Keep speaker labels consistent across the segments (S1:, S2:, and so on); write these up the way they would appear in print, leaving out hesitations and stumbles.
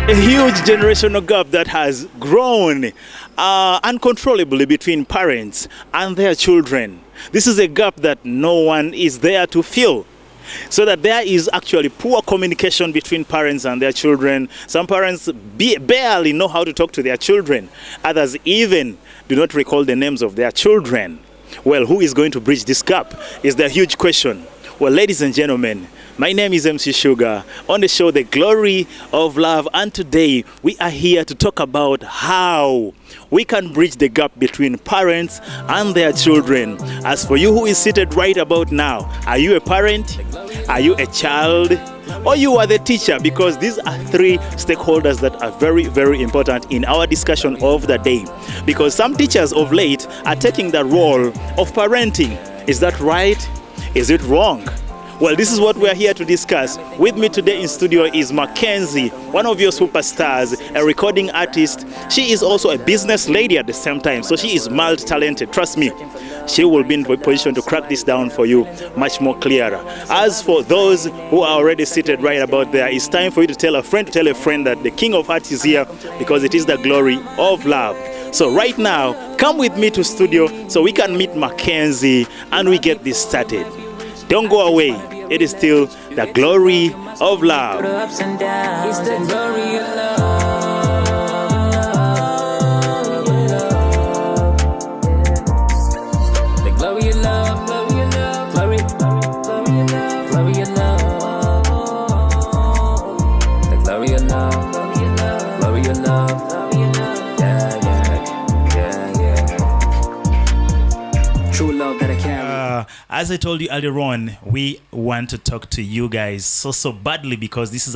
S1: A huge generational gap that has grown uncontrollably between parents and their children. This is a gap that no one is there to fill. So that there is actually poor communication between parents and their children. Some parents barely know how to talk to their children. Others even do not recall the names of their children. Well, who is going to bridge this gap is the huge question. Well, ladies and gentlemen, my name is MC Shugga on the show The Glory of Love, and today we are here to talk about how we can bridge the gap between parents and their children. As for you who is seated right about now, are you a parent? Are you a child? Or you are the teacher? Because these are three stakeholders that are very, very important in our discussion of the day. Because some teachers of late are taking the role of parenting. Is that right? Is it wrong? Well, this is what we are here to discuss. With me today in studio is McKenzie, one of your superstars, a recording artist. She is also a business lady at the same time, so she is multi-talented. Trust me, she will be in a position to crack this down for you much more clearer. As for those who are already seated right about there, it's time for you to tell a friend that the King of Hearts is here, because it is the glory of love. So right now, come with me to studio so we can meet McKenzie and we get this started. Don't go away. It is still the glory of love.
S2: It's the glory of love. The glory of love. Glory of love. Glory. Glory of love. Glory of love. The glory of love. Glory of love. Yeah, yeah, yeah, yeah. True love that I carry.
S1: As I told you earlier on, we want to talk to you guys so badly because this is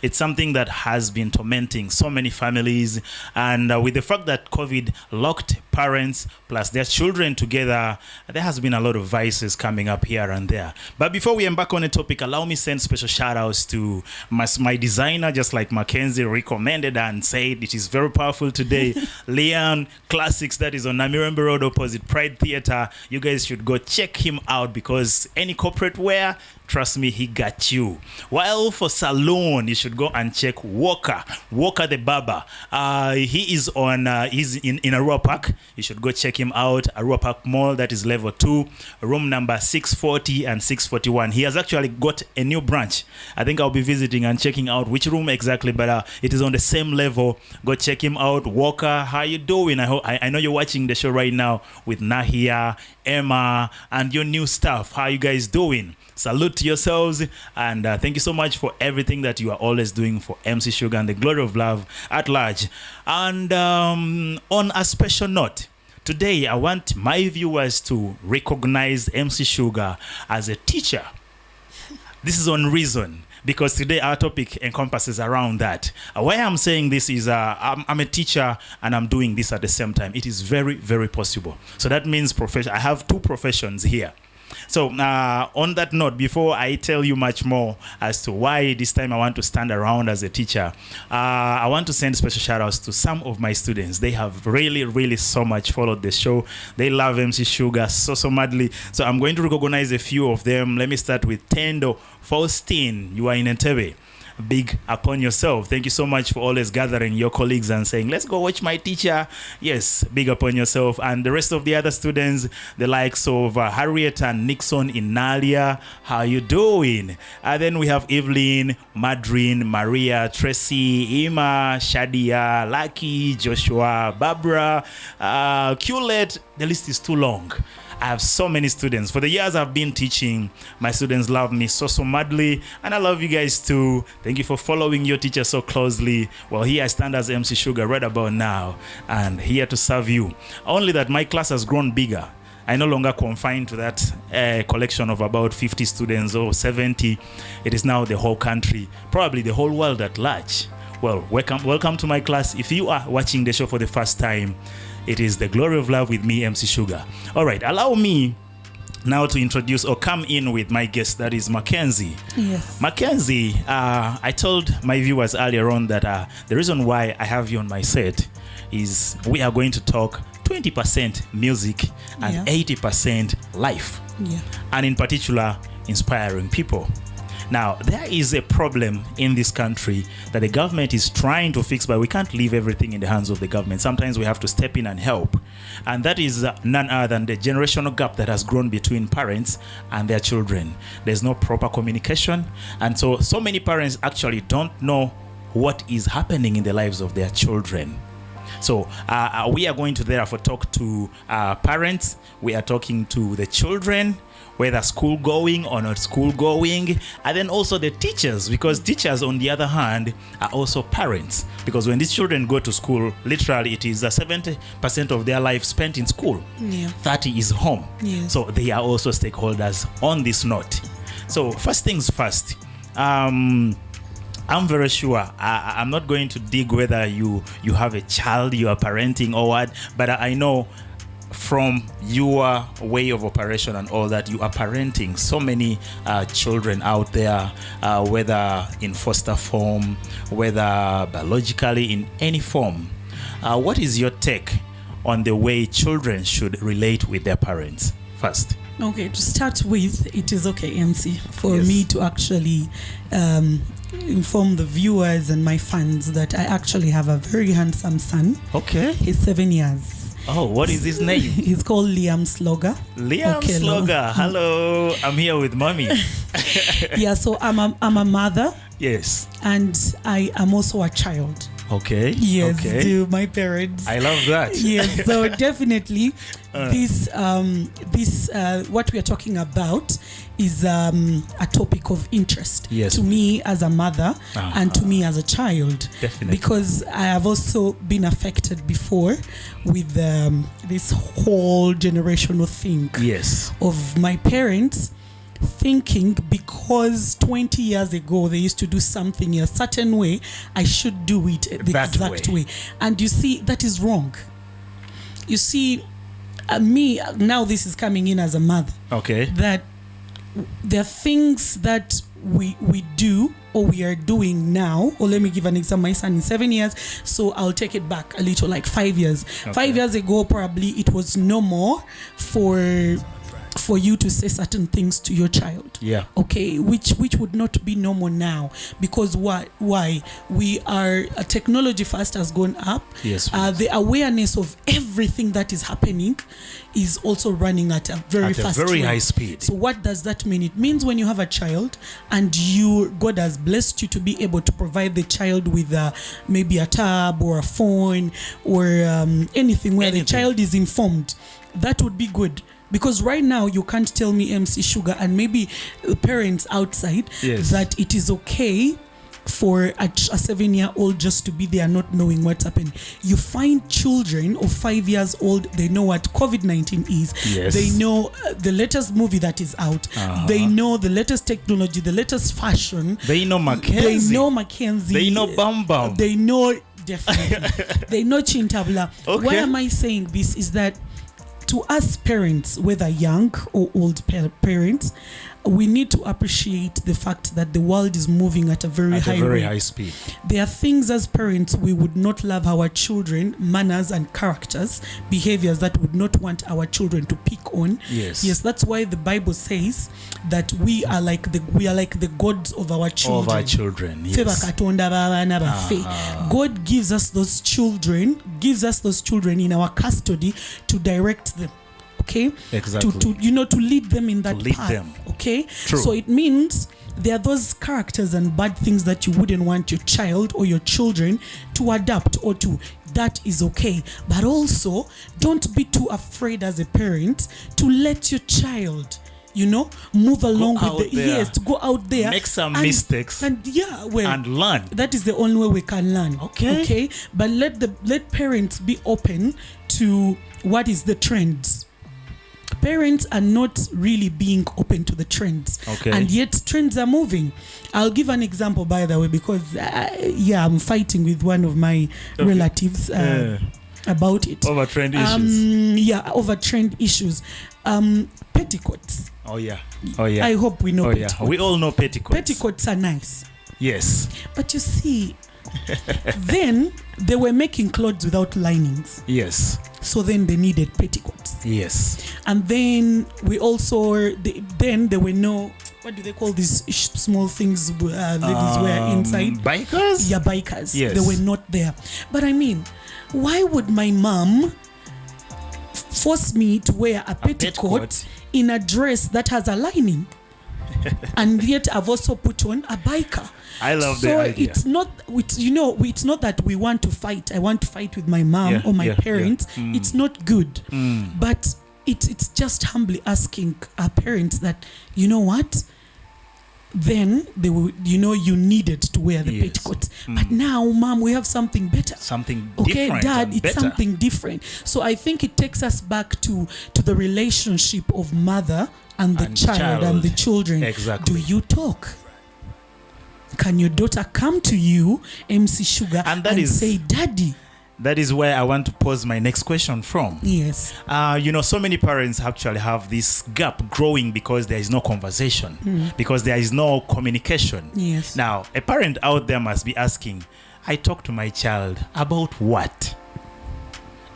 S1: it's something that has been tormenting so many families, and with the fact that COVID locked parents plus their children together, there has been a lot of vices coming up here and there. But before we embark on the topic, allow me send special shout outs to my designer, just like McKenzie recommended and said it is very powerful today. Leon Classics, that is on Namirembe Road opposite Pride Theatre. You guys should go check him out, because any corporate wear, trust me, he got you. While for salon, you should go and check Walker the barber. He is on he's in Arua Park. You should go check him out. Arua Park Mall, that is level 2, room number 640 and 641. He has actually got a new branch. I think I'll be visiting and checking out which room exactly, but it is on the same level. Go check him out. Walker, how you doing? I know you're watching the show right now with Nahia, Emma, and your new staff. How you guys doing? Salute to yourselves, and thank you so much for everything that you are always doing for MC Shugga and the glory of love at large. And on a special note, today I want my viewers to recognize MC Shugga as a teacher. This is on reason, because today our topic encompasses around that. Why I'm saying this is I'm a teacher and I'm doing this at the same time. It is very, very possible. So that means I have two professions here. So on that note, before I tell you much more as to why this time I want to stand around as a teacher, I want to send special shout outs to some of my students. They have really, really so much followed the show. They love MC Shugga so madly. So I'm going to recognize a few of them. Let me start with Tendo Faustine. You are in Entebbe. Big upon yourself. Thank you so much for always gathering your colleagues and saying, let's go watch my teacher. Yes, big upon yourself. And the rest of the other students, the likes of Harriet and Nixon in Nalia, how you doing? And then we have Evelyn, Madrin, Maria, Tracy, Ima, Shadia, Lucky, Joshua, Barbara, Culet. The list is too long. I have so many students. For the years I've been teaching, my students love me so madly, and I love you guys too. Thank you for following your teacher so closely. Well, here I stand as MC Shugga right about now, and here to serve you. Only that my class has grown bigger. I no longer confined to that collection of about 50 students or 70. It is now the whole country, probably the whole world at large. Well, welcome to my class. If you are watching the show for the first time, it is the glory of love with me, MC Shugga. All right, allow me now to introduce or come in with my guest, that is McKenzie.
S3: Yes.
S1: McKenzie, I told my viewers earlier on that the reason why I have you on my set is we are going to talk 20% music and 80% life.
S3: Yeah.
S1: And in particular, inspiring people. Now, there is a problem in this country that the government is trying to fix, but we can't leave everything in the hands of the government. Sometimes we have to step in and help. And that is none other than the generational gap that has grown between parents and their children. There's no proper communication. And so many parents actually don't know what is happening in the lives of their children. So we are going to therefore talk to parents. We are talking to the children, whether school going or not school going, and then also the teachers, because teachers on the other hand are also parents, because when these children go to school, literally it is 70% of their life spent in school. 30 is home. So they are also stakeholders on this note. So first things first, I'm very sure I'm not going to dig whether you have a child, you are parenting or what, but I know from your way of operation and all that, you are parenting so many children out there, whether in foster form, whether biologically, in any form. What is your take on the way children should relate with their parents first?
S3: Okay, to start with, it is okay, MC, for me to actually inform the viewers and my fans that I actually have a very handsome son.
S1: Okay.
S3: He's 7 years.
S1: Oh, what is his name?
S3: He's called Liam Slogger.
S1: Liam Slogger. Hello. I'm here with mommy.
S3: Yeah, so I'm a mother.
S1: Yes.
S3: And I am also a child.
S1: Okay.
S3: Yes,
S1: okay.
S3: To my parents.
S1: I love that.
S3: Yes, so definitely this what we are talking about is a topic of interest to me as a mother and to me as a child.
S1: Definitely.
S3: Because I have also been affected before with this whole generational thing of my parents thinking because 20 years ago they used to do something a certain way, I should do it the exact way. And you see, that is wrong. You see, me, now this is coming in as a mother.
S1: Okay.
S3: That there are things that we do or we are doing now, or let me give an example. My son is 7 years, so I'll take it back a little, like 5 years. Okay. 5 years ago, probably it was no more for you to say certain things to your child.
S1: Yeah.
S3: Okay, which would not be normal now, because why we are technology first has gone up.
S1: Yes.
S3: The awareness of everything that is happening is also running at a very fast rate.
S1: High speed.
S3: So what does that mean? It means when you have a child and God has blessed you to be able to provide the child with maybe a tab or a phone or anything where the child is informed, that would be good. Because right now you can't tell me, MC Shugga, and maybe parents outside, that it is okay for a 7-year-old just to be there not knowing what's happening. You find children of 5 years old, they know what COVID-19 is.
S1: Yes.
S3: They know the latest movie that is out. They know the latest technology, the latest fashion.
S1: They know McKenzie. They know Bam Bam.
S3: They know, definitely. They know Chintabla.
S1: Okay.
S3: Why am I saying this is that to us parents, whether young or old parents, we need to appreciate the fact that the world is moving at a very high
S1: speed.
S3: There are things as parents we would not love our children, manners and characters, behaviors that would not want our children to pick on.
S1: Yes,
S3: that's why the Bible says that we are like the gods of our children.
S1: Of our children. Yes.
S3: God gives us those children in our custody to direct them. Okay,
S1: exactly.
S3: To lead them in that path. Okay,
S1: true.
S3: So it means there are those characters and bad things that you wouldn't want your child or your children to adapt or to. That is okay, but also don't be too afraid as a parent to let your child, move along with to go out there,
S1: make some mistakes,
S3: and
S1: learn.
S3: That is the only way we can learn.
S1: Okay,
S3: but let parents be open to what is the trends. Parents are not really being open to the trends, and yet trends are moving. I'll give an example, by the way, because I'm fighting with one of my relatives about it.
S1: Over trend issues.
S3: Over trend issues. Petticoats.
S1: Oh yeah. I
S3: hope we know petticoats.
S1: We all know petticoats.
S3: Petticoats are nice.
S1: Yes.
S3: But you see, then they were making clothes without linings.
S1: Yes.
S3: So then they needed petticoats.
S1: Yes.
S3: And then we also, there were no, what do they call these small things ladies wear inside?
S1: Bikers?
S3: Yeah, bikers.
S1: Yes.
S3: They were not there. But I mean, why would my mom force me to wear a petticoat in a dress that has a lining? And yet I've also put on a biker.
S1: I love the idea.
S3: It's not, it's not that we want to fight. I want to fight with my mom or my parents. It's not good. But it's just humbly asking our parents that, you know what? Then they will, you needed to wear the petticoats. But now, mom, we have something better.
S1: Something
S3: okay,
S1: different.
S3: Dad, it's
S1: better.
S3: something different. So I think it takes us back to the relationship of mother and the child and the children.
S1: Exactly.
S3: Do you talk? Can your daughter come to you, MC Shugga, and say, Daddy?
S1: That is where I want to pose my next question from.
S3: Yes.
S1: So many parents actually have this gap growing because there is no conversation, because there is no communication.
S3: Yes.
S1: Now, a parent out there must be asking, I talk to my child about what?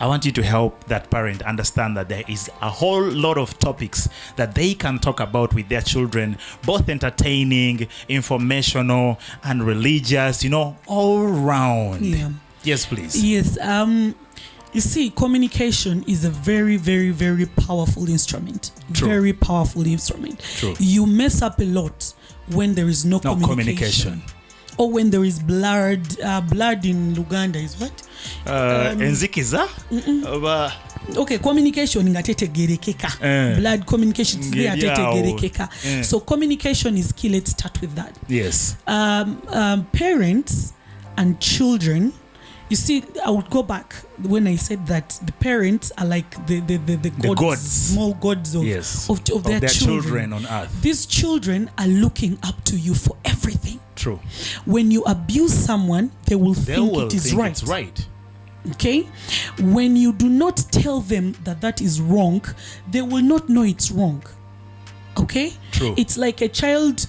S1: I want you to help that parent understand that there is a whole lot of topics that they can talk about with their children, both entertaining, informational, and religious, all round.
S3: Yeah.
S1: Yes, please.
S3: Yes. You see, communication is a very, very, very powerful instrument.
S1: True.
S3: Very powerful instrument.
S1: True.
S3: You mess up a lot when there is no communication. Or when there is blood. Blood in Luganda is what?
S1: Enzikiza?
S3: Okay, communication ingatetegerekeka. Blood communication is there. So communication is key. Let's start with that.
S1: Yes.
S3: Parents and children. You see, I would go back when I said that the parents are like the gods, small gods of their children
S1: on earth.
S3: These children are looking up to you for everything.
S1: True.
S3: When you abuse someone, they will think it is right.
S1: It's right.
S3: Okay? When you do not tell them that is wrong, they will not know it's wrong. Okay?
S1: True.
S3: It's like a child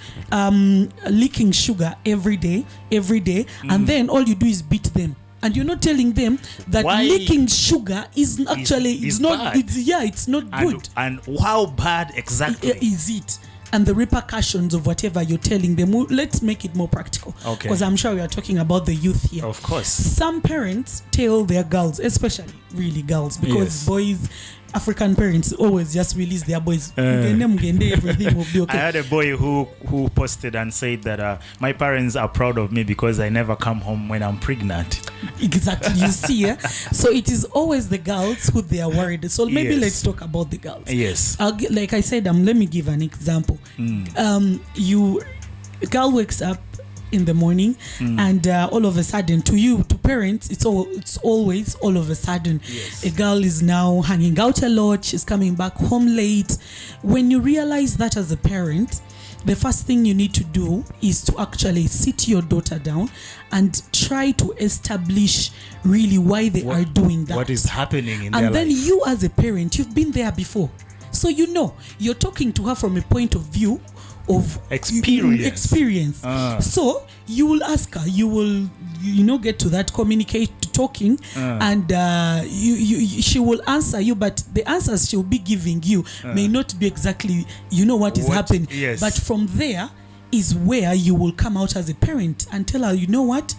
S3: licking sugar every day, and then all you do is beat them. And you're not telling them that licking sugar is actually it's not bad. It's not good.
S1: And how bad exactly
S3: is it? And the repercussions of whatever you're telling them. Let's make it more practical.
S1: Okay.
S3: Because I'm sure we are talking about the youth here.
S1: Of course.
S3: Some parents tell their girls, especially really girls, because boys, African parents always just release their boys. Everything will be okay.
S1: I had a boy who posted and said that my parents are proud of me because I never come home when I'm pregnant.
S3: Exactly. You see, so it is always the girls who they are worried. So maybe let's talk about the girls.
S1: Yes.
S3: Like I said, let me give an example. A girl wakes up in the morning and all of a sudden, to parents, it's always all of a sudden.
S1: Yes.
S3: A girl is now hanging out a lot, she's coming back home late. When you realize that as a parent, the first thing you need to do is to actually sit your daughter down and try to establish really why they are doing that.
S1: What is happening in their life.
S3: And then you as a parent, you've been there before. So you're talking to her from a point of view of experience. So you will ask her, you will get to that talking and she will answer you, but the answers she'll be giving you may not be exactly what is happening.
S1: Yes.
S3: But from there is where you will come out as a parent and tell her, you know what,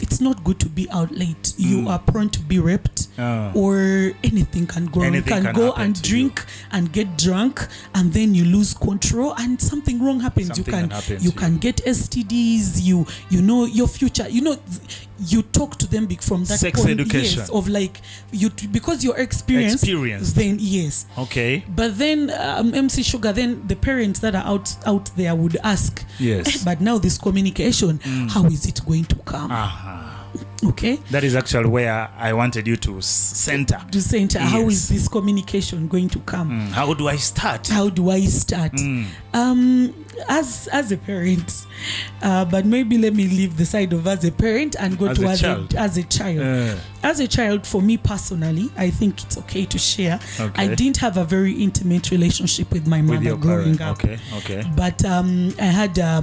S3: it's not good to be out late. You are prone to be raped, or anything can go wrong. You can go and drink and get drunk, and then you lose control, and something wrong happens. You can get STDs. You know your future. You talk to them from that
S1: sex
S3: point,
S1: education
S3: of like because you're experienced. Then yes.
S1: Okay.
S3: But then MC Shugga, then the parents that are out there would ask,
S1: yes.
S3: But now this communication, how is it going to come? Okay.
S1: That is actually where I wanted you to center.
S3: Yes. How is this communication going to come?
S1: How do I start?
S3: As a parent, but maybe let me leave the side of as a parent and go to as a child. As a child, for me personally, I think it's okay to share. Okay. I didn't have a very intimate relationship with my mother growing up.
S1: Okay.
S3: But I had a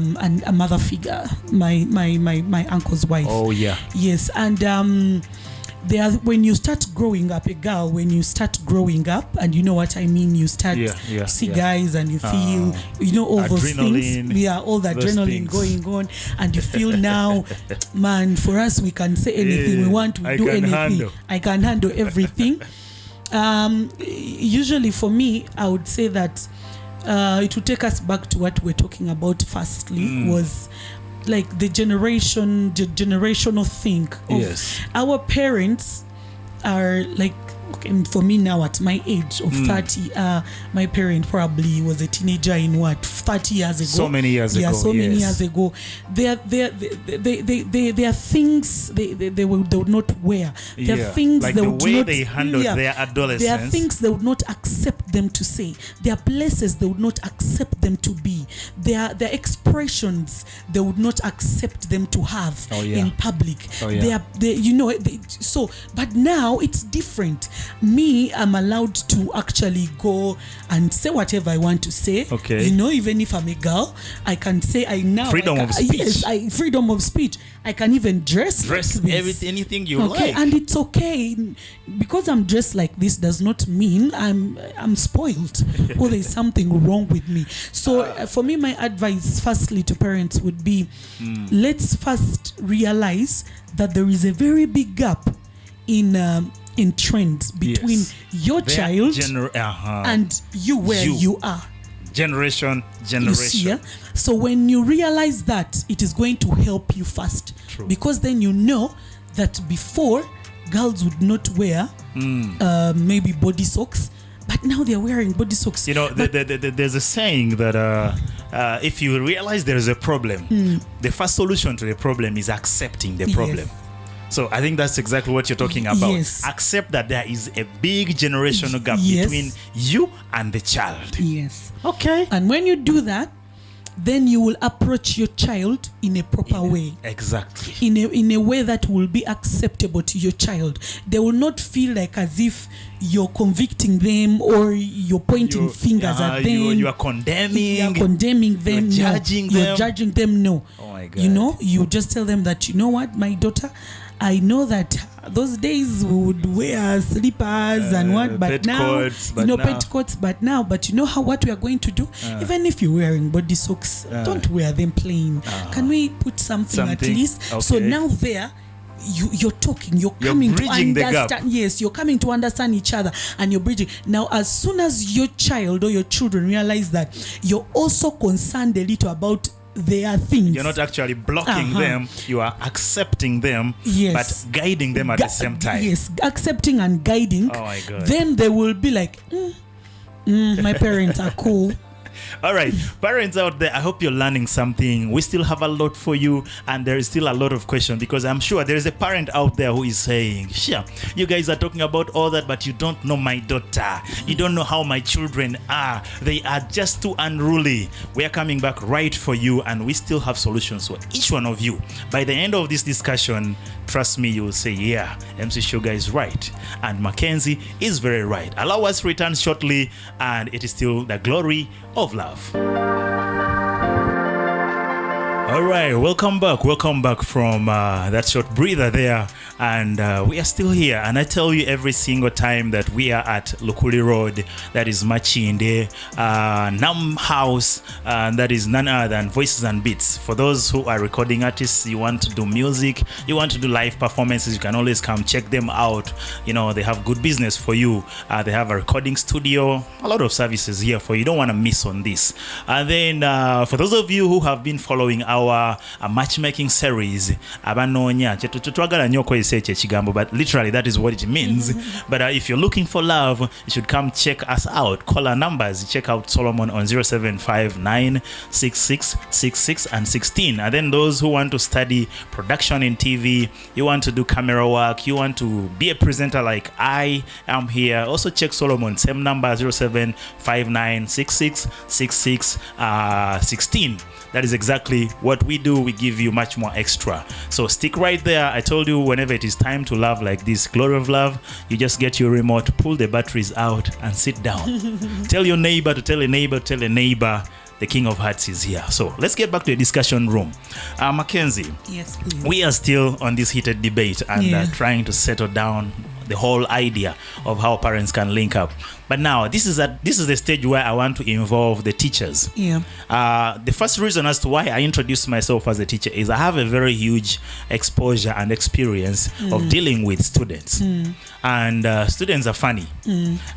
S3: mother figure, my uncle's wife.
S1: Oh yeah.
S3: Yes, and when you start growing up, a girl, when you start growing up, and you know what I mean, you start see guys and you feel, all those things. All the adrenaline going on, and you feel now, man, for us, we can say anything we want, we do anything. I can handle everything. Usually for me, I would say that it will take us back to what we're talking about firstly, was like the generational thing of our parents are like, okay, for me now at my age of 30, my parent probably was a teenager in 30 years ago.
S1: So many years ago.
S3: Many years ago. There are things they would not wear. There are things
S1: like
S3: they
S1: the
S3: would
S1: way
S3: not,
S1: they handled their adolescence.
S3: There are things they would not accept them to say. There are places they would not accept them to be. There are expressions they would not accept them to have in public. But now it's different. Me, I'm allowed to actually go and say whatever I want to say.
S1: Okay.
S3: Even if I'm a girl, I can say
S1: freedom of speech.
S3: Yes, freedom of speech. I can even dress like this.
S1: Anything you
S3: like. And it's okay, because I'm dressed like this does not mean I'm spoiled or there's something wrong with me. So for me, my advice firstly to parents would be, let's first realize that there is a very big gap in trends between your child and you are.
S1: Generation.
S3: You see, so when you realize that, it is going to help you fast.
S1: True.
S3: Because then you know that before, girls would not wear maybe body socks, but now they're wearing body socks.
S1: There's a saying that if you realize there is a problem, the first solution to the problem is accepting the problem.
S3: Yes.
S1: So I think that's exactly what you're talking about.
S3: Yes.
S1: Accept that there is a big generational gap between you and the child.
S3: Yes.
S1: Okay.
S3: And when you do that, then you will approach your child in a proper way.
S1: Exactly.
S3: In a way that will be acceptable to your child. They will not feel like as if you're convicting them or you're pointing fingers at them.
S1: You are condemning.
S3: You are condemning them.
S1: You're judging them.
S3: You're judging them. No.
S1: Oh my God.
S3: You just tell them that, you know what, my daughter, I know that those days we would wear slippers and what, but now, petticoats, but you know what we are going to do? Even if you're wearing body socks, don't wear them plain. Can we put something at least? Okay. So now you're talking, you're coming to understand. Yes, you're coming to understand each other and you're bridging. Now, as soon as your child or your children realize that you're also concerned a little about their things,
S1: you're not actually blocking them, you are accepting them, but guiding them at the same time.
S3: Yes, accepting and guiding.
S1: Oh my God.
S3: Then they will be like, my parents are cool.
S1: All right, parents out there, I hope you're learning something. We still have a lot for you, and there is still a lot of questions, because I'm sure there is a parent out there who is saying, sure, you guys are talking about all that, but you don't know my daughter. You don't know how my children are. They are just too unruly. We are coming back right for you, and we still have solutions for each one of you. By the end of this discussion, trust me, you will say, yeah, MC Shugga is right, and McKenzie is very right. Allow us to return shortly, and it is still the glory of love. All right, welcome back from that short breather there, and we are still here, and I tell you every single time that we are at Lukuli Road, that is Machinde, Nam House, that is none other than Voices and Beats. For those who are recording artists, you want to do music, you want to do live performances, you can always come check them out. They have good business for you. They have a recording studio, a lot of services here for you. You don't want to miss on this. And then for those of you who have been following our matchmaking series, abanonya twagala nnyo okozesa ekyo ekigambo, but literally that is what it means. But if you're looking for love, you should come check us out. Call our numbers. Check out Solomon on 07596666 and 16. And then those who want to study production in TV, you want to do camera work, you want to be a presenter like I am here, also check Solomon, same number, 07596666 16. That is exactly what we do. We give you much more extra. So stick right there. I told you, whenever it is time to love like this, glory of love, you just get your remote, pull the batteries out, and sit down. Tell your neighbor to tell a neighbor, tell a neighbor the King of Hearts is here. So let's get back to the discussion room. Mackenzie,
S3: Yes, please.
S1: we are still on this heated debate and trying to settle down the whole idea of how parents can link up. But now this is the stage where I want to involve the teachers.
S3: Yeah.
S1: The first reason as to why I introduced myself as a teacher is I have a very huge exposure and experience of dealing with students. And students are funny.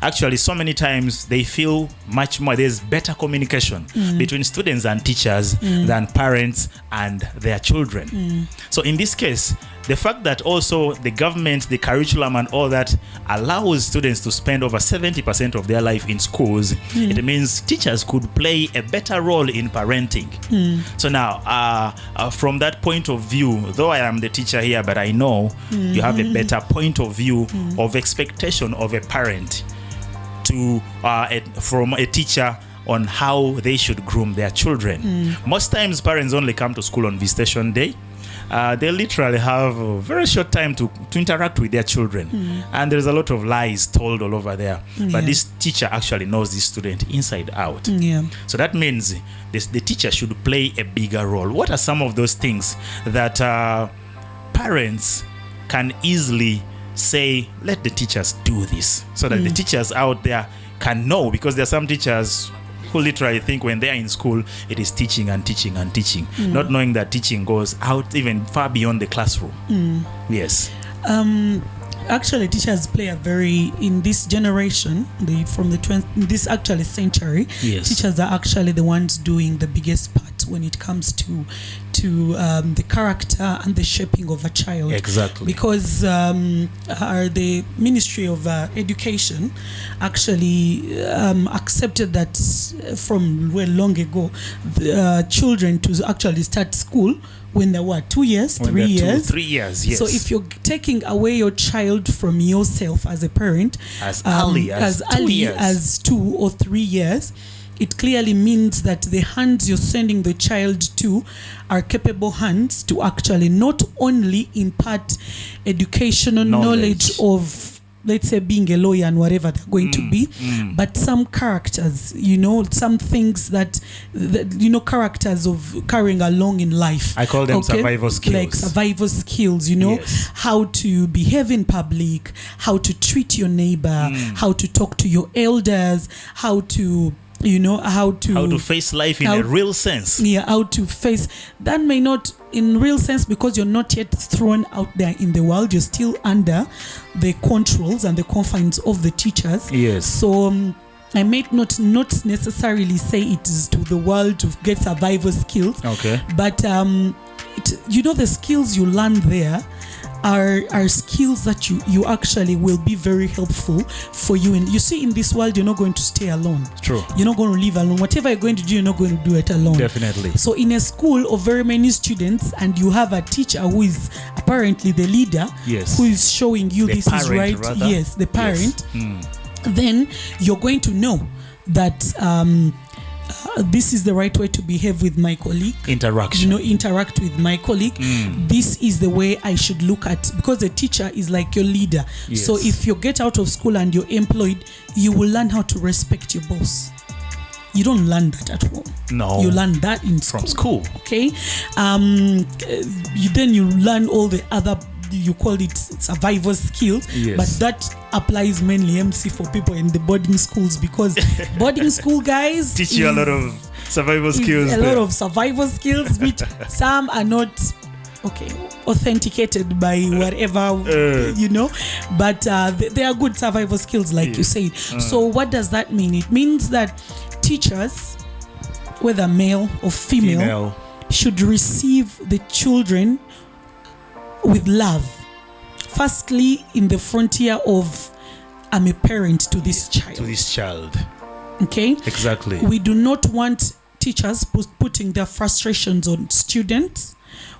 S1: Actually, so many times they feel much more. There's better communication between students and teachers than parents and their children. So in this case, the fact that also the government, the curriculum and all that allows students to spend over 70% of their life in schools, it means teachers could play a better role in parenting. So now, from that point of view, though I am the teacher here, but I know you have a better point of view of expectation of a parent to from a teacher on how they should groom their children. Most times parents only come to school on visitation day. They literally have a very short time to interact with their children. And there's a lot of lies told all over there. But this teacher actually knows this student inside out. So that means the teacher should play a bigger role. What are some of those things that parents can easily say, let the teachers do this, so that the teachers out there can know? Because there are some teachers who literally think when they're in school, it is teaching and teaching and teaching, not knowing that teaching goes out even far beyond the classroom. Yes.
S3: Actually, teachers play a very, in this generation, this actually century, teachers are actually the ones doing the biggest part when it comes to the character and the shaping of a child.
S1: Exactly.
S3: Because the Ministry of Education actually accepted that from long ago, the children to actually start school when they were 2 years, 3 years.
S1: 3 years, yes.
S3: So if you're taking away your child from yourself as a parent,
S1: as early as
S3: 2 or 3 years, it clearly means that the hands you're sending the child to are capable hands to actually not only impart educational knowledge of, let's say, being a lawyer and whatever they're going to be, but some characters, some things that characters of carrying along in life.
S1: I call them survival skills.
S3: Like survival skills, how to behave in public, how to treat your neighbor, how to talk to your elders, how to face life in a real sense. Yeah, how to face that may not in real sense, because you're not yet thrown out there in the world. You're still under the controls and the confines of the teachers. Yes. So I may not necessarily say it is to the world to get survival skills. Okay. But the skills you learn there are skills that you actually will be very helpful for you. And you see, in this world, you're not going to stay alone. True. You're not going to live alone. Whatever you're going to do, you're not going to do it alone. Definitely. So in a school of very many students, and you have a teacher who is apparently the leader, who is showing you the this parent, is right. Rather. Yes, the parent. Yes. Then you're going to know that this is the right way to behave with my colleague. Interaction. Interact with my colleague. This is the way I should look at, because the teacher is like your leader. Yes. So if you get out of school and you're employed, you will learn how to respect your boss. You don't learn that at home. No. You learn that from school. Okay. You learn all the other, you call it survival skills, but that applies mainly MC for people in the boarding schools, because boarding school guys teach you a lot of survival skills. A lot of survival skills, which some are not authenticated by whatever, but they are good survival skills, like you said. So what does that mean? It means that teachers, whether male or female, should receive the children with love. Firstly, in the frontier of, I'm a parent to this child. Okay? Exactly. We do not want teachers putting their frustrations on students.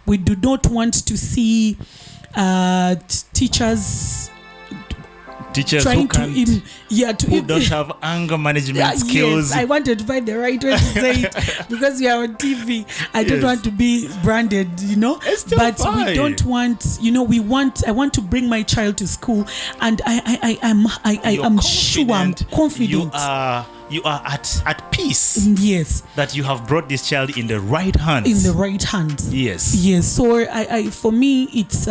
S3: We do not want to see teachers trying who don't have anger management skills. Yes, I wanted to find the right way to say it, because we are on TV. I don't want to be branded, It's still but fine. We don't want, I want to bring my child to school, and I'm confident.
S1: you are at peace
S3: Yes.
S1: that you have brought this child in the right hands.
S3: In the right hands.
S1: Yes.
S3: Yes. So I for me, it's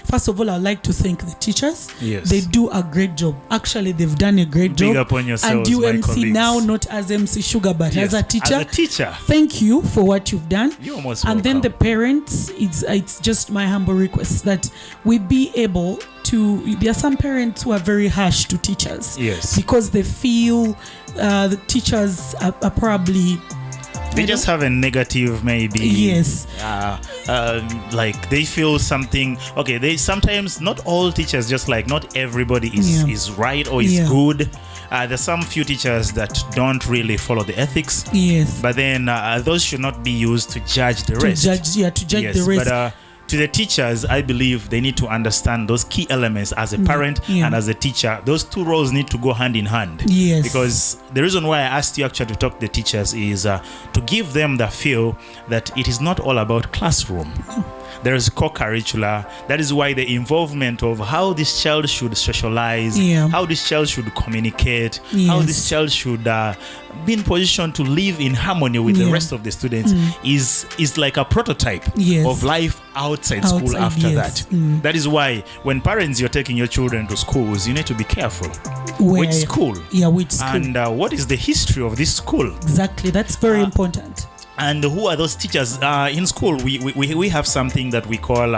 S3: first of all, I'd like to thank the teachers.
S1: Yes.
S3: They do a great job. Actually, they've done a great job.
S1: Big up on yourselves,
S3: and you
S1: my
S3: MC
S1: colleagues.
S3: now, not as MC Shugga, but
S1: Yes.
S3: as a teacher.
S1: As a teacher.
S3: Thank you for what you've done.
S1: You're most
S3: And then the
S1: welcome.
S3: parents, it's just my humble request that we be able to. There are some parents who are very harsh to teachers.
S1: Yes.
S3: Because they feel the teachers are probably.
S1: They just have a negative, maybe.
S3: Yes.
S1: Like they feel something. Okay, they sometimes, not all teachers, just like not everybody is right or is good. There's some few teachers that don't really follow the ethics.
S3: Yes.
S1: But then those should not be used to judge the rest.
S3: To judge
S1: Yes,
S3: the rest.
S1: but to the teachers, I believe they need to understand those key elements as a parent and as a teacher. Those two roles need to go hand in hand.
S3: Yes.
S1: Because the reason why I asked you actually to talk to the teachers is to give them the feel that it is not all about classroom. There is co-curricular. That is why the involvement of how this child should socialize, how this child should communicate, how this child should be in position to live in harmony with the rest of the students is like a prototype of life outside school after that. That is why when parents, you're taking your children to schools, you need to be careful. Which school?
S3: Yeah, which school?
S1: And what is the history of this school?
S3: Exactly. That's very important.
S1: And who are those teachers? In school, we have something that we call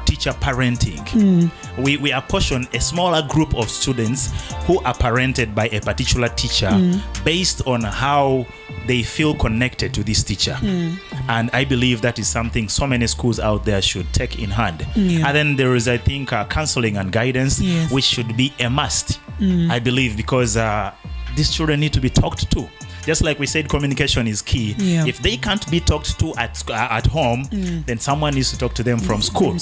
S1: teacher parenting. We apportion a smaller group of students who are parented by a particular teacher based on how they feel connected to this teacher. And I believe that is something so many schools out there should take in hand. And then there is, I think, counseling and guidance, which should be a must, I believe, because these children need to be talked to. Just like we said, communication is key. If they can't be talked to at home, then someone needs to talk to them from school.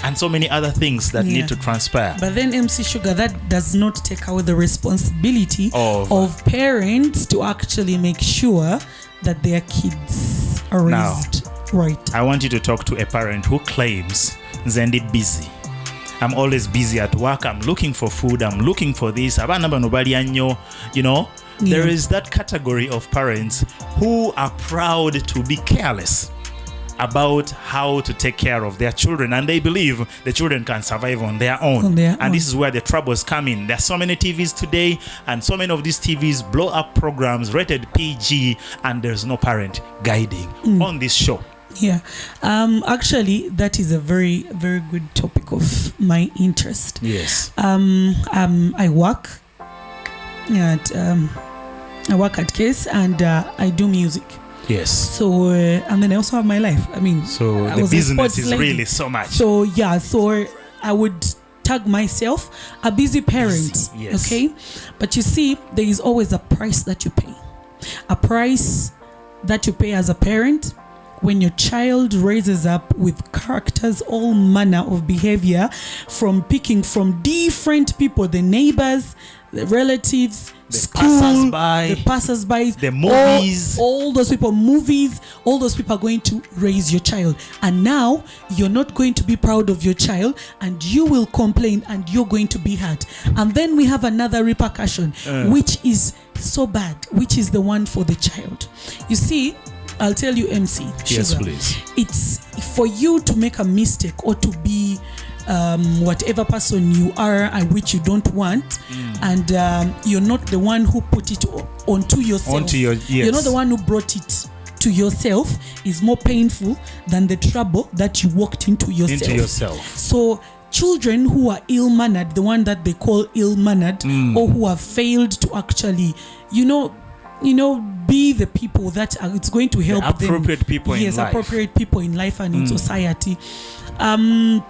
S1: And so many other things that need to transpire.
S3: But then, MC Shugga, that does not take away the responsibility of parents to actually make sure that their kids are raised right.
S1: I want you to talk to a parent who claims Zendi busy. I'm always busy at work. I'm looking for food. I'm looking for this. You know, there is that category of parents who are proud to be careless about how to take care of their children, and they believe the children can survive on their own. This is where the troubles come in. There are so many TVs today, and so many of these TVs blow up programs rated PG, and there's no parent guiding on this show.
S3: Actually, that is a very, very good topic of my interest.
S1: Yes.
S3: I work at Case, and I do music.
S1: Yes.
S3: So and then I also have my life. I mean,
S1: so the business is really so much.
S3: So so I would tag myself a busy parent. Okay, but you see, there is always a price that you pay. A price that you pay as a parent when your child raises up with characters, all manner of behavior, from picking from different people, the neighbors, the relatives,
S1: the
S3: school,
S1: the
S3: passers-by,
S1: the movies,
S3: all those people, all those people are going to raise your child. And now you're not going to be proud of your child, and you will complain, and you're going to be hurt. And then we have another repercussion, which is so bad, which is the one for the child. You see, I'll tell you, MC Shugga,
S1: yes, please.
S3: It's for you to make a mistake or to be whatever person you are and which you don't want, and you're not the one who put it onto yourself. You're not the one who brought it to yourself, is more painful than the trouble that you walked into yourself. So children who are ill-mannered, the one that they call ill-mannered, or who have failed to actually, be the people that it's going to help
S1: the appropriate people in life.
S3: Yes, appropriate people in life and in society. And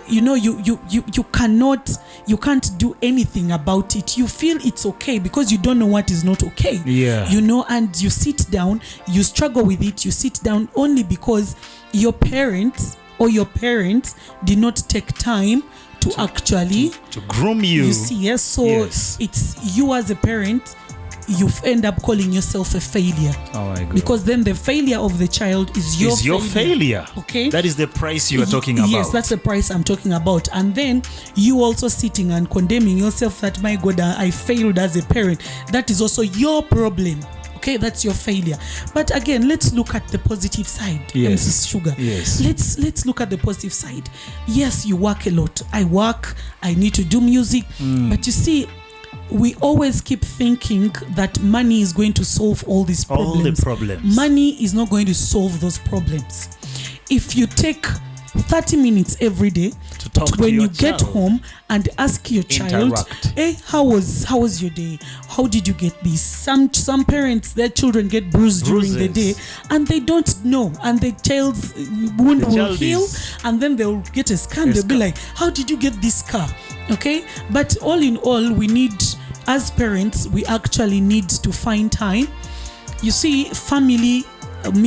S3: you can't do anything about it. You feel it's okay because you don't know what is not okay. And you sit down, you struggle with it, you sit down only because your parents did not take time to actually
S1: groom you.
S3: You see, it's you as a parent. you end up calling yourself a failure.
S1: Oh my God.
S3: Because then the failure of the child is your
S1: failure.
S3: Okay.
S1: That is the price you are talking about.
S3: Yes, that's the price I'm talking about. And then you also sitting and condemning yourself that, my God, I failed as a parent. That is also your problem. Okay, that's your failure. But again, let's look at the positive side.
S1: Yes.
S3: Mrs. Sugar.
S1: Yes.
S3: Let's look at the positive side. Yes, you work a lot. I work. I need to do music. But you see, we always keep thinking that money is going to solve all these problems.
S1: All the problems.
S3: Money is not going to solve those problems. If you take 30 minutes every day
S1: to talk to
S3: when
S1: your
S3: you get
S1: child,
S3: home and ask your child,
S1: interact.
S3: hey, how was your day? How did you get this? Some parents, their children get bruised during the day and they don't know, and the child's wound will heal, and then they'll get a scan. They'll be like, how did you get this scar? Okay, but all in all, we need, as parents, we actually need to find time. You see, family,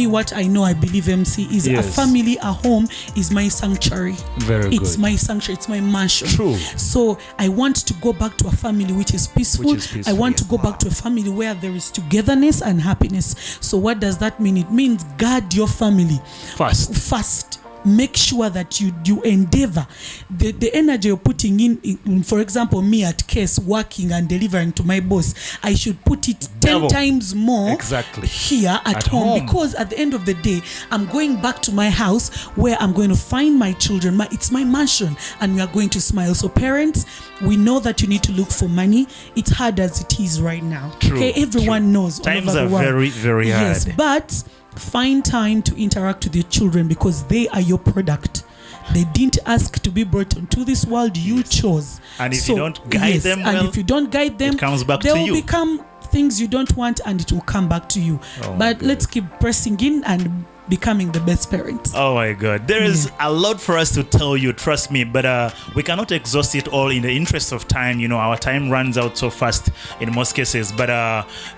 S3: what I know, I believe, MC, is a family, a home is my sanctuary. It's my sanctuary, it's my mansion.
S1: True.
S3: So I want to go back to a family which is peaceful. I want to go back to a family where there is togetherness and happiness. So what does that mean? It means guard your family first. Make sure that you endeavor the energy you're putting in, for example, me at Case working and delivering to my boss, I should put it 10 times more here at home, because at the end of the day, I'm going back to my house where I'm going to find my children. It's my mansion, and we are going to smile. So parents, we know that you need to look for money. It's hard as it is right now.
S1: True,
S3: okay, everyone knows.
S1: Times are very, very hard.
S3: Yes, but find time to interact with your children, because they are your product. They didn't ask to be brought into this world. You chose.
S1: And if you don't guide them well,
S3: and if you don't guide them,
S1: it comes back
S3: they
S1: to
S3: will
S1: you.
S3: become things you don't want, and it will come back to you. But let's keep pressing in and becoming the best parents.
S1: Oh my God, there is a lot for us to tell you, trust me, but we cannot exhaust it all in the interest of time. You know, our time runs out so fast in most cases. But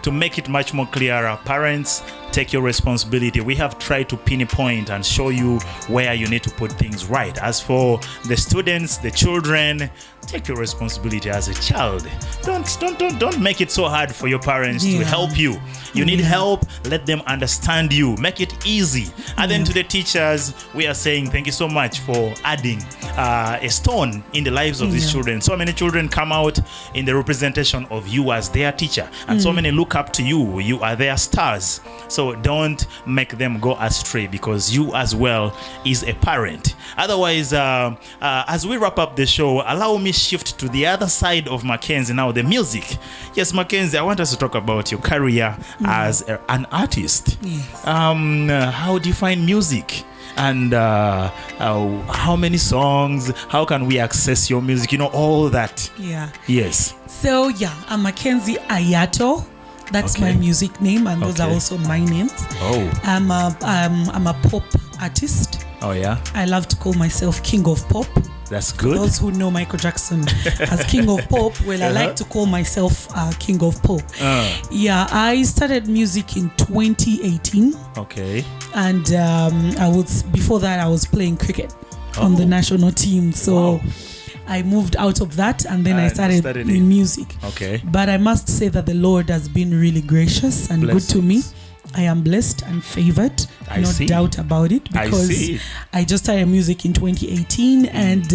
S1: to make it much more clearer, parents, take your responsibility. We have tried to pinpoint and show you where you need to put things right. As for the students, the children, take your responsibility as a child. Don't make it so hard for your parents to help you. You need help, let them understand you. Make it easy. And then to the teachers, we are saying thank you so much for adding a stone in the lives of these children. So many children come out in the representation of you as their teacher, and so many look up to you. You are their stars. So don't make them go astray, because you as well is a parent. Otherwise, as we wrap up the show, allow me shift to the other side of McKenzie now, the music. Yes, McKenzie, I want us to talk about your career as an artist. How do you find music? And how many songs? How can we access your music? You know, all that. Yes.
S3: So I'm McKenzie Ayato. That's my music name, and those are also my names. I'm a pop artist. I love to call myself King of Pop.
S1: That's good.
S3: For those who know Michael Jackson as King of Pop, I like to call myself King of Pop. I started music in 2018. And before that I was playing cricket on the national team. So I moved out of that, and then I started in music. But I must say that the Lord has been really gracious and good to me. I am blessed and favored, no doubt about it, because I just started music in 2018, and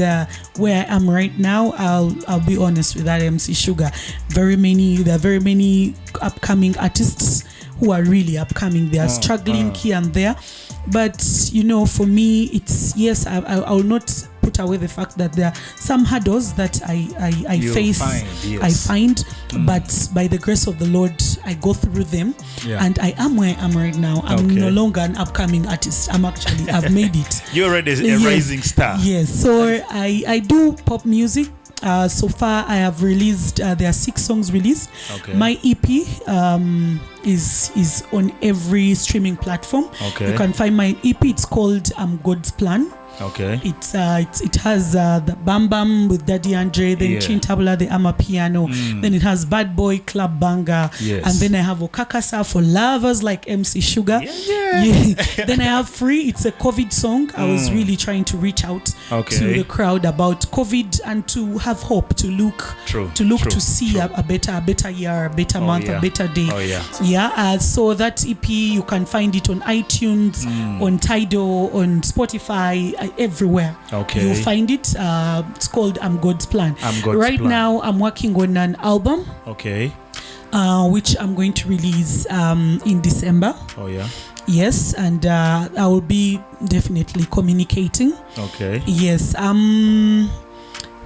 S3: where I am right now, I'll be honest with that, MC Shugga. There are very many upcoming artists who are really upcoming. They are struggling here and there, but you know, for me, it's I will not put away the fact that there are some hurdles that I face. I find, but by the grace of the Lord, I go through them, and I am where I am right now. I'm no longer an upcoming artist. I've made it.
S1: You're already a rising star.
S3: Yes. So I do pop music. So far I have released there are 6 songs released. My EP is on every streaming platform. You can find my EP. It's called God's Plan. It has the Bam Bam with Daddy Andre, then Chintabula, the Amapiano, then it has Bad Boy, Club Banger, and then I have Okakasa for lovers like MC Shugga. Then I have Free. It's a COVID song. I was really trying to reach out
S1: Okay.
S3: the crowd about COVID and to have hope, to look to see a better year, a better month, a better day.
S1: Oh yeah.
S3: Yeah. So that EP, you can find it on iTunes, on Tidal, on Spotify, everywhere.
S1: Okay.
S3: You'll find it. It's called I'm God's Plan. Right now, I'm working on an album.
S1: Okay.
S3: Which I'm going to release in December.
S1: Oh yeah.
S3: Yes, and I will be definitely communicating.
S1: Okay.
S3: Yes.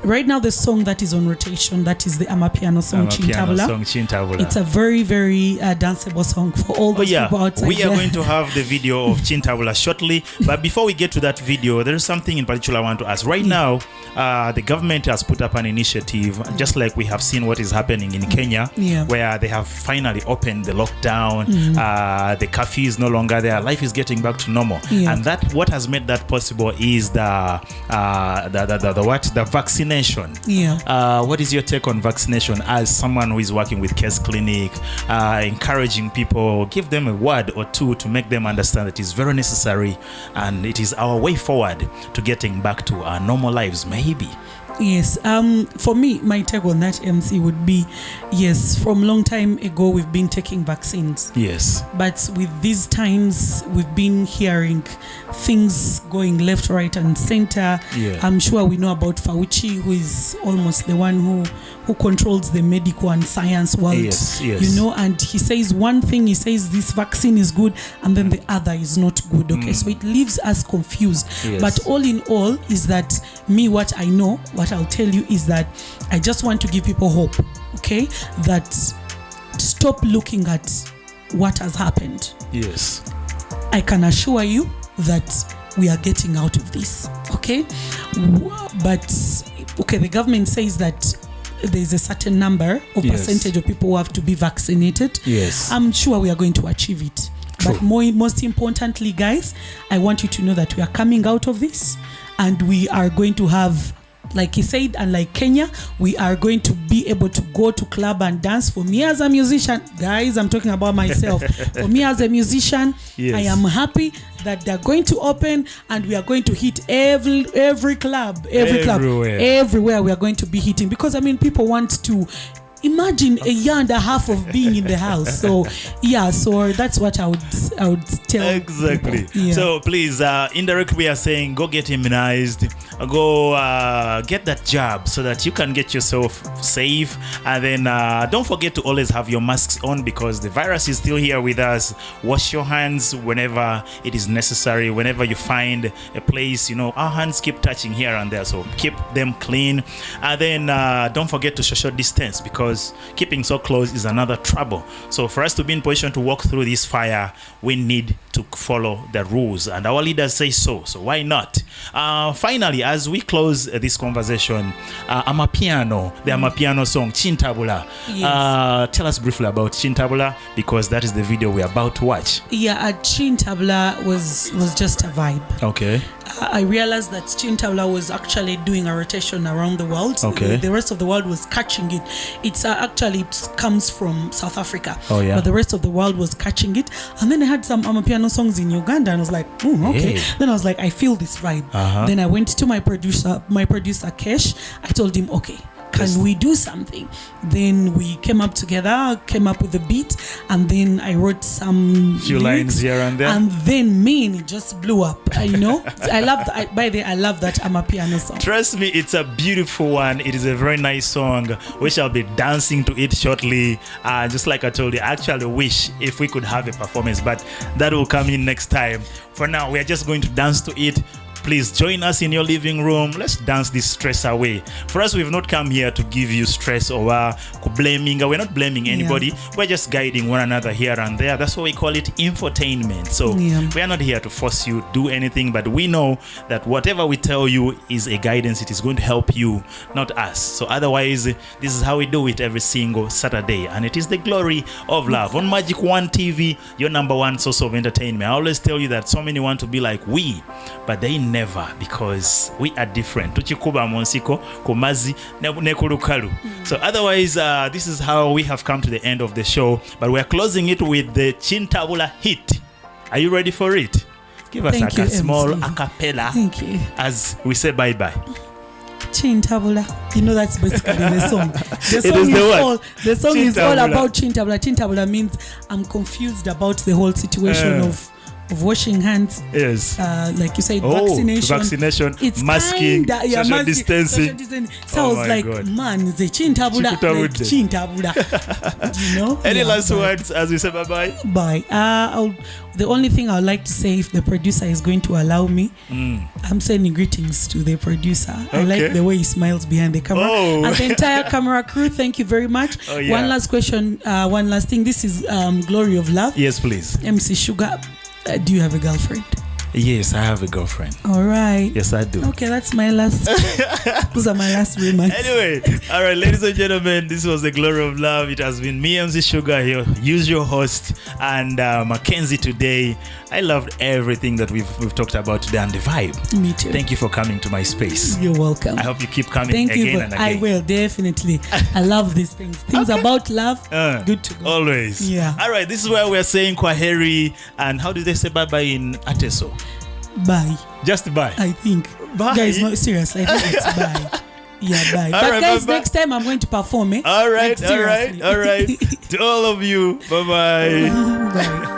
S3: Right now, the song that is on rotation, that is the Amapiano song, Chintabula. It's a very, very danceable song for all those people outside.
S1: We are going to have the video of Chintabula shortly. But before we get to that video, there is something in particular I want to ask. Right now, the government has put up an initiative, just like we have seen what is happening in Kenya, where they have finally opened the lockdown. The curfew is no longer there. Life is getting back to normal. And that what has made that possible is the vaccination. What is your take on vaccination as someone who is working with Case Clinic, encouraging people, give them a word or two to make them understand that it is very necessary and it is our way forward to getting back to our normal lives, maybe?
S3: Yes. For me, my take on that, MC, would be yes. From long time ago, we've been taking vaccines.
S1: Yes.
S3: But with these times, we've been hearing things going left, right, and center. I'm sure we know about Fauci, who is almost the one who controls the medical and science world.
S1: Yes.
S3: You know, and he says one thing, he says this vaccine is good, and then the other is not good. Okay, so it leaves us confused. But all in all, is that me, what I know, what I'll tell you is that I just want to give people hope, okay? That stop looking at what has happened.
S1: Yes.
S3: I can assure you that we are getting out of this, okay? But, okay, the government says that there's a certain number of percentage of people who have to be vaccinated.
S1: Yes.
S3: I'm sure we are going to achieve it.
S1: True.
S3: But most importantly, guys, I want you to know that we are coming out of this and we are going to have, like he said, and like Kenya, we are going to be able to go to club and dance. For me as a musician, guys, I'm talking about myself. For me as a musician, I am happy that they're going to open and we are going to hit every club, everywhere we are going to be hitting. Because I mean, people want to imagine a year and a half of being in the house. So so that's what I would tell
S1: exactly people. So please, indirectly we are saying go get immunized, go get that jab so that you can get yourself safe, and then don't forget to always have your masks on because the virus is still here with us. Wash your hands whenever it is necessary. Whenever you find a place, you know, our hands keep touching here and there, so keep them clean. And then don't forget to social distance because keeping so close is another trouble. So for us to be in position to walk through this fire, we need to follow the rules, and our leaders say so. So why not? Finally, as we close this conversation, Amapiano, the Amapiano song Chintabula. Tell us briefly about Chintabula because that is the video we're about to watch.
S3: Chintabula was just a vibe.
S1: Okay.
S3: I realized that Chintabula was actually doing a rotation around the world.
S1: Okay.
S3: The rest of the world was catching it. It's actually it comes from South Africa.
S1: Oh yeah.
S3: But the rest of the world was catching it. And then I had some Amapiano songs in Uganda, and I was like, okay.
S1: Hey.
S3: Then I was like, I feel this vibe. Then I went to my producer Kesh. I told him, okay, can we do something? Then we came up together, came up with a beat, and then I wrote some
S1: few lines here and there.
S3: And then it just blew up. You know, I love that. By the way, I love that Amapiano song.
S1: Trust me, it's a beautiful one. It is a very nice song. We shall be dancing to it shortly. Just like I told you, I actually wish if we could have a performance, but that will come in next time. For now, we are just going to dance to it. Please join us in your living room. Let's dance this stress away. For us, we've not come here to give you stress or blaming. We're not blaming anybody. We're just guiding one another here and there. That's why we call it infotainment. So we are not here to force you to do anything, but we know that whatever we tell you is a guidance. It is going to help you, not us. So otherwise, this is how we do it every single Saturday. And it is the glory of love. On Magic One TV, your number one source of entertainment. I always tell you that so many want to be like we, but they never, because we are different. Tuchikuba monsiko kumazi nekulukalu. So otherwise, this is how we have come to the end of the show, but we are closing it with the Chintabula hit. Are you ready for it? Give us
S3: Thank
S1: like a
S3: you,
S1: small
S3: MC.
S1: a cappella
S3: Thank you.
S1: as we say bye-bye.
S3: Chintabula. You know that's basically the song. The
S1: It
S3: song
S1: is
S3: is,
S1: the what?
S3: all the song is all
S1: Chintabula.
S3: about Chintabula. Chintabula means I'm confused about the whole situation of washing hands.
S1: Yes.
S3: Like you said,
S1: Oh,
S3: vaccination. It's
S1: masking,
S3: kinda,
S1: social
S3: masking,
S1: distancing.
S3: social distancing. So I
S1: Oh
S3: was
S1: my
S3: like,
S1: God.
S3: man, the Chintabula, like
S1: Chikutabula.
S3: Chintabula. You know?
S1: Any
S3: Yeah,
S1: last
S3: but-
S1: words as we say bye-bye?
S3: Bye. The only thing I would like to say, if the producer is going to allow me, I'm sending greetings to the producer. I
S1: Okay.
S3: like the way he smiles behind the camera.
S1: Oh.
S3: And the entire camera crew, thank you very much.
S1: Oh, yeah.
S3: One last question, one last thing. This is Glory of Love.
S1: Yes, please.
S3: MC Shugga, do you have a girlfriend?
S1: Yes, I have a girlfriend.
S3: All right.
S1: Yes, I do.
S3: Okay, that's my last. Those are my last remarks.
S1: Anyway, all right, ladies and gentlemen, this was the Glory of Love. It has been me, MC Shugga, here, usual host, and McKenzie today. I loved everything that we've talked about today and the vibe.
S3: Me too.
S1: Thank you for coming to my space.
S3: You're welcome.
S1: I hope you keep coming
S3: Thank
S1: again
S3: you.
S1: and again.
S3: I will definitely. I love these things. Things about love. Good to go.
S1: Always.
S3: Yeah.
S1: All right, this is where we're saying kwaheri. And how do they say bye-bye in Ateso?
S3: Bye.
S1: Just bye.
S3: I think.
S1: Bye.
S3: Guys, no, seriously. I think it's bye. Yeah, bye.
S1: All
S3: But
S1: right,
S3: guys,
S1: bye-bye.
S3: next time I'm going to perform.
S1: All right,
S3: Like,
S1: all right,
S3: seriously.
S1: all right. To all of you, bye-bye.
S3: Bye.